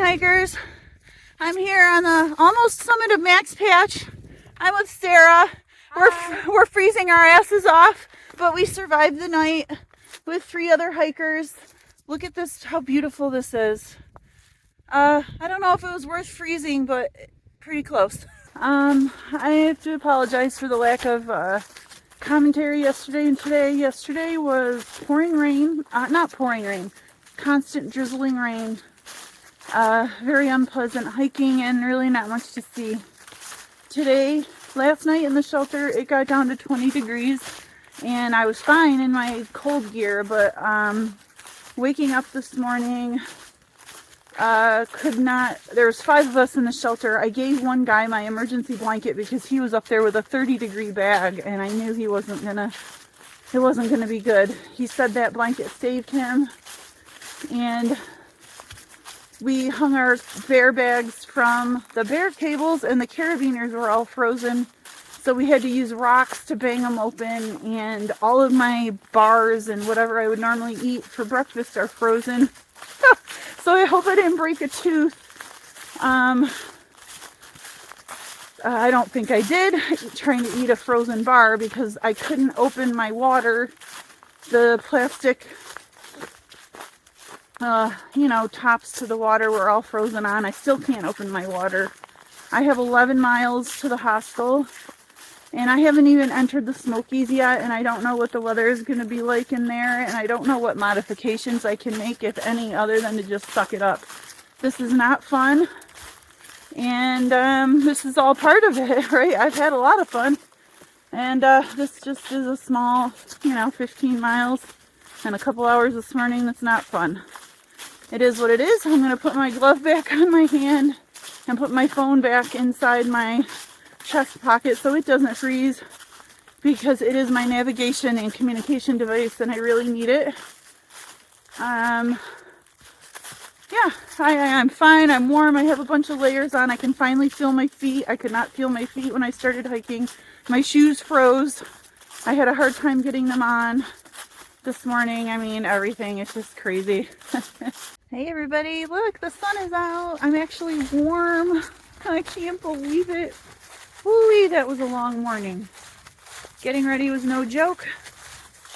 hikers. I'm here on the almost summit of Max Patch. I'm with Sarah. We're freezing our asses off, but we survived the night with 3 other hikers. Look at this, how beautiful this is. I don't know if it was worth freezing, but pretty close. I have to apologize for the lack of commentary yesterday and today. Yesterday was pouring rain, not pouring rain, constant drizzling rain. Very unpleasant hiking and really not much to see. Today, last night in the shelter, it got down to 20 degrees and I was fine in my cold gear, but waking up this morning, there was 5 of us in the shelter. I gave one guy my emergency blanket because he was up there with a 30-degree bag and I knew it wasn't gonna be good. He said that blanket saved him, and we hung our bear bags from the bear cables and the carabiners were all frozen. So we had to use rocks to bang them open, and all of my bars and whatever I would normally eat for breakfast are frozen. So I hope I didn't break a tooth. I don't think I did, trying to eat a frozen bar because I couldn't open my water. The plastic, tops to the water were all frozen on. I still can't open my water. I have 11 miles to the hostel, and I haven't even entered the Smokies yet, and I don't know what the weather is going to be like in there, and I don't know what modifications I can make, if any, other than to just suck it up. This is not fun, and this is all part of it, right? I've had a lot of fun, and this just is a small, 15 miles and a couple hours this morning. That's not fun. It is what it is. I'm going to put my glove back on my hand and put my phone back inside my chest pocket so it doesn't freeze, because it is my navigation and communication device and I really need it. Yeah, I'm fine. I'm warm. I have a bunch of layers on. I can finally feel my feet. I could not feel my feet when I started hiking. My shoes froze. I had a hard time getting them on this morning. I mean, everything. It's just crazy. Hey everybody, look, the sun is out. I'm actually warm. I can't believe it. Whoo-wee, that was a long morning. Getting ready was no joke.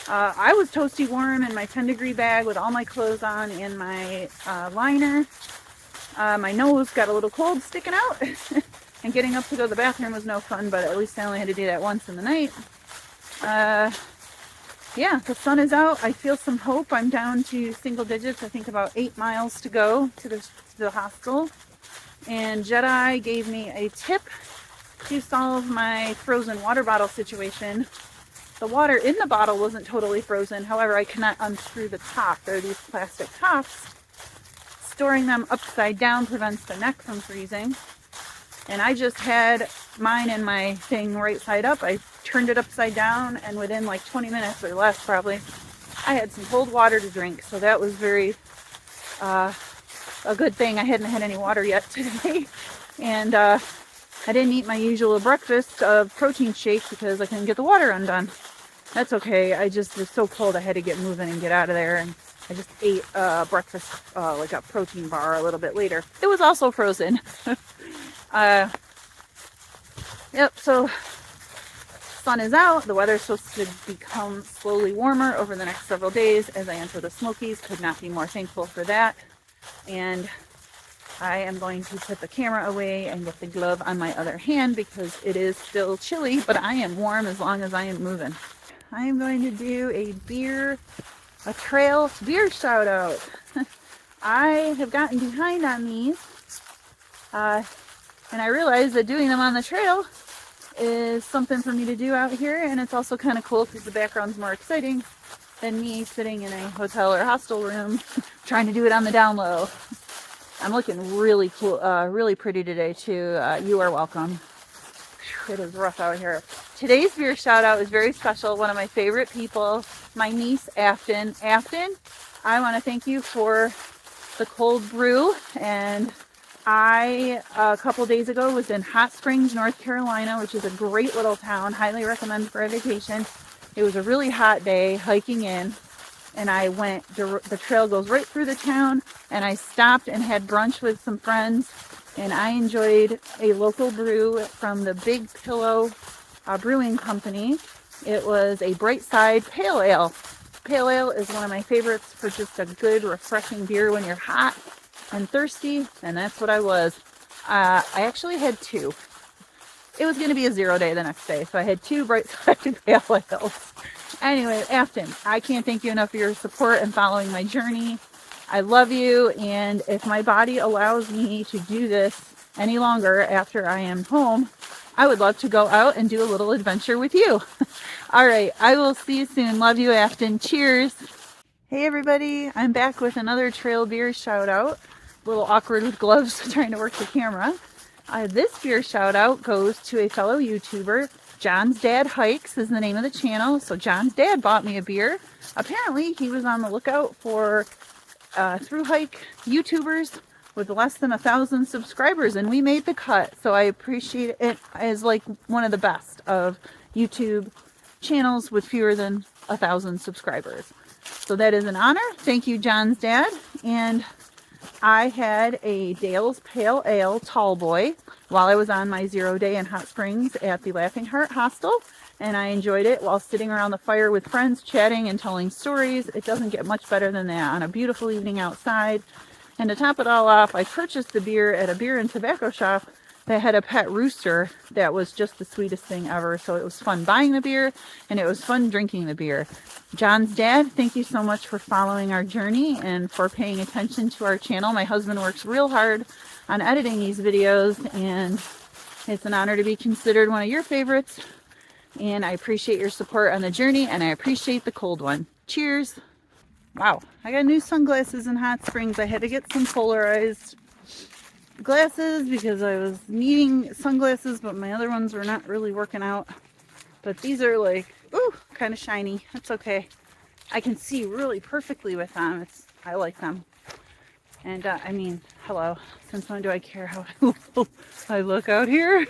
I was toasty warm in my 10-degree bag with all my clothes on and my liner. My nose got a little cold sticking out. And getting up to go to the bathroom was no fun, but at least I only had to do that once in the night. Yeah, the sun is out. I feel some hope. I'm down to single digits. I think about 8 miles to go to the hostel. And Jedi gave me a tip to solve my frozen water bottle situation. The water in the bottle wasn't totally frozen. However, I cannot unscrew the top. There are these plastic tops. Storing them upside down prevents the neck from freezing. And I just had mine in my thing right side up. I turned it upside down, and within like 20 minutes or less probably, I had some cold water to drink. So that was very a good thing. I hadn't had any water yet today. And I didn't eat my usual breakfast of protein shake because I couldn't get the water undone. That's okay. I just was so cold I had to get moving and get out of there. And I just ate breakfast, like a protein bar a little bit later. It was also frozen. Yep, so sun is out. The weather's supposed to become slowly warmer over the next several days as I enter the Smokies. Could not be more thankful for that. And I am going to put the camera away and get the glove on my other hand because it is still chilly, but I am warm as long as I am moving. I am going to do a trail beer shout out. I have gotten behind on these, and I realized that doing them on the trail is something for me to do out here, and it's also kind of cool because the background's more exciting than me sitting in a hotel or hostel room trying to do it on the down low. I'm looking really cool, really pretty today too. You are welcome. It is rough out here. Today's beer shout out is very special. One of my favorite people, my niece Afton. Afton, I want to thank you for the cold brew. And I, a couple days ago, was in Hot Springs, North Carolina, which is a great little town. Highly recommend for a vacation. It was a really hot day hiking in. and I went, the trail goes right through the town, and I stopped and had brunch with some friends, and I enjoyed a local brew from the Big Pillow Brewing Company. It was a Bright Side Pale Ale. Pale Ale is one of my favorites for just a good, refreshing beer when you're hot and thirsty, and that's what I was. I actually had two. It was going to be a 0 day the next day, so I had 2 Bright Side Pale Ales. Anyway, Afton, I can't thank you enough for your support and following my journey. I love you, and if my body allows me to do this any longer after I am home, I would love to go out and do a little adventure with you. All right, I will see you soon. Love you, Afton. Cheers. Hey everybody, I'm back with another trail beer shout out. A little awkward with gloves trying to work the camera. This beer shout out goes to a fellow YouTuber. John's Dad Hikes is the name of the channel. So John's dad bought me a beer. Apparently he was on the lookout for through hike YouTubers with less than 1,000 subscribers, and we made the cut. So I appreciate it as like one of the best of YouTube channels with fewer than 1,000 subscribers. So that is an honor. Thank you, John's dad. And I had a Dale's Pale Ale Tall Boy while I was on my 0 day in Hot Springs at the Laughing Heart Hostel, and I enjoyed it while sitting around the fire with friends, chatting and telling stories. It doesn't get much better than that on a beautiful evening outside. And to top it all off, I purchased the beer at a beer and tobacco shop that had a pet rooster that was just the sweetest thing ever. So it was fun buying the beer, and it was fun drinking the beer. John's dad, thank you so much for following our journey and for paying attention to our channel. My husband works real hard on editing these videos, and it's an honor to be considered one of your favorites. And I appreciate your support on the journey, and I appreciate the cold one. Cheers. Wow, I got new sunglasses in Hot Springs. I had to get some polarized glasses because I was needing sunglasses, but my other ones were not really working out. But these are like, ooh, kind of shiny. That's okay. I can see really perfectly with them. I like them. And I mean, hello. Since when do I care how I look out here?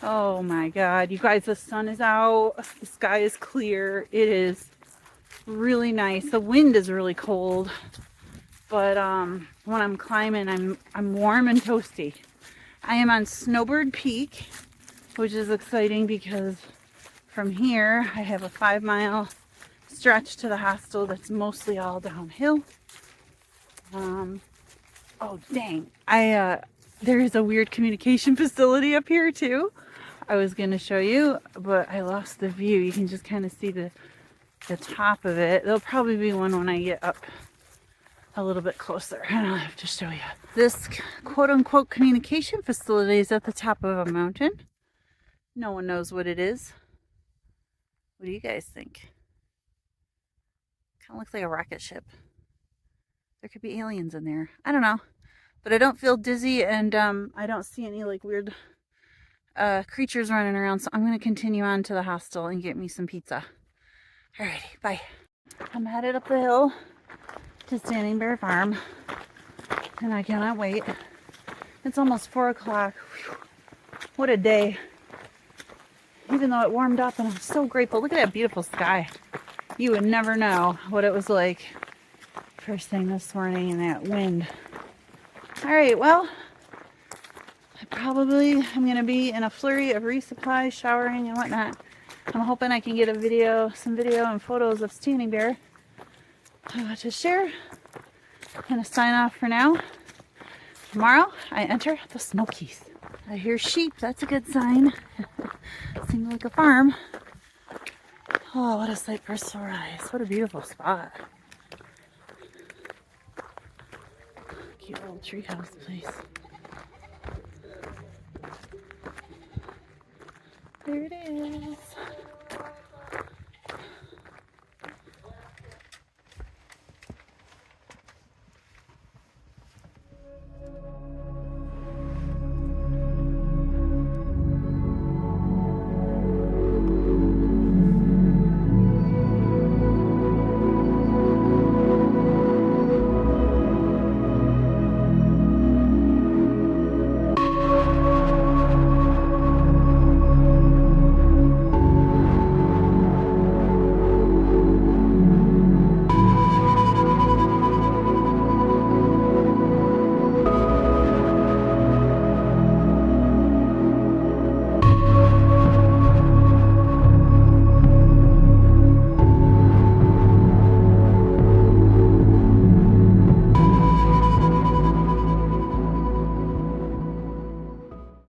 Oh my God, you guys, the sun is out. The sky is clear. It is really nice. The wind is really cold. But when I'm climbing, I'm warm and toasty. I am on Snowbird Peak, which is exciting because from here I have a 5-mile stretch to the hostel that's mostly all downhill. Oh dang! There is a weird communication facility up here too. I was gonna show you, but I lost the view. You can just kind of see the top of it. There'll probably be one when I get up a little bit closer, and I'll have to show you. This quote-unquote communication facility is at the top of a mountain. No one knows what it is. What do you guys think? Kind of looks like a rocket ship. There could be aliens in there. I don't know, but I don't feel dizzy, and I don't see any like weird creatures running around, so I'm going to continue on to the hostel and get me some pizza. Alrighty, bye. I'm headed up the hill to Standing Bear Farm, and I cannot wait. It's almost 4 o'clock. What a day. Even though it warmed up, and I'm so grateful. Look at that beautiful sky. You would never know what it was like first thing this morning in that wind. All right, well, I'm going to be in a flurry of resupply, showering, and whatnot. I'm hoping I can get some video and photos of Standing Bear to share. I'm going to sign off for now. Tomorrow, I enter the Smokies. I hear sheep. That's a good sign. Seems like a farm. Oh, what a sight for sore eyes. What a beautiful spot. Cute little treehouse place. There it is.